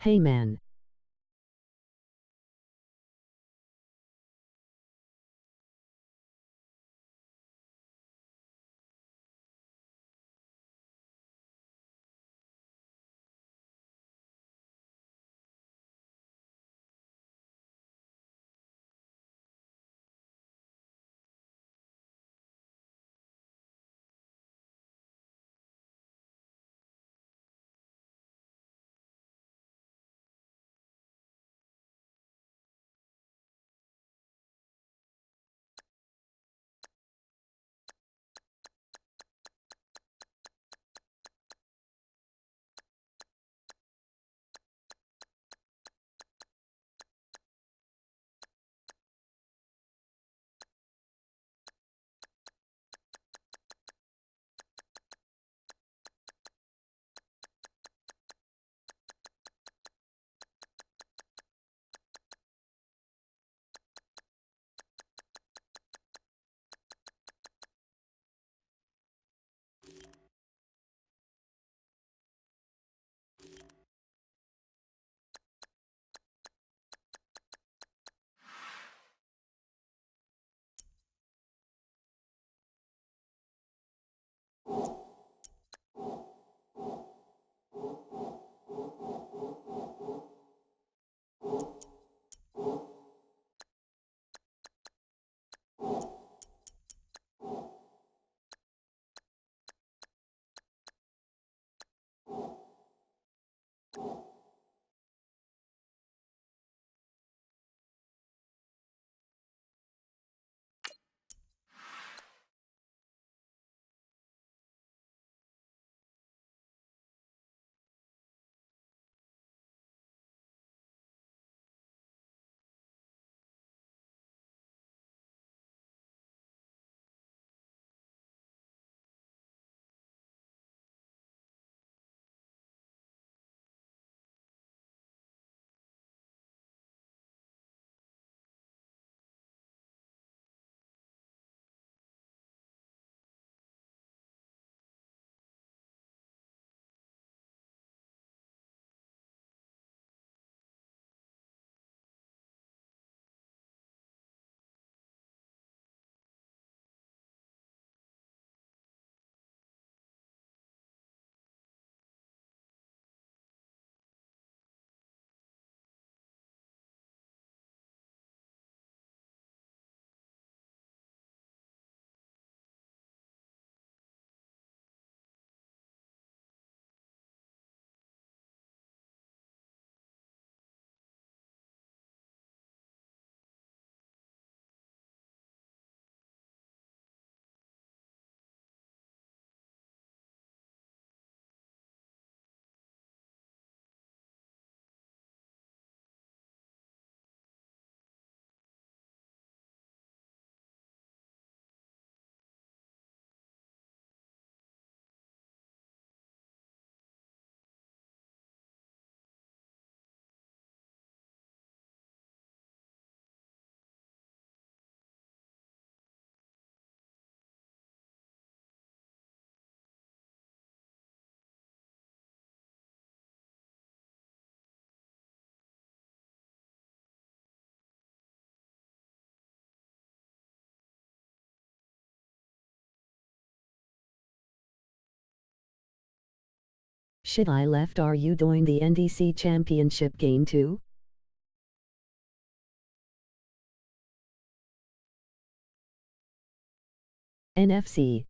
S5: Hey man. Should I left? Are you doing the NDC Championship game too? Nfc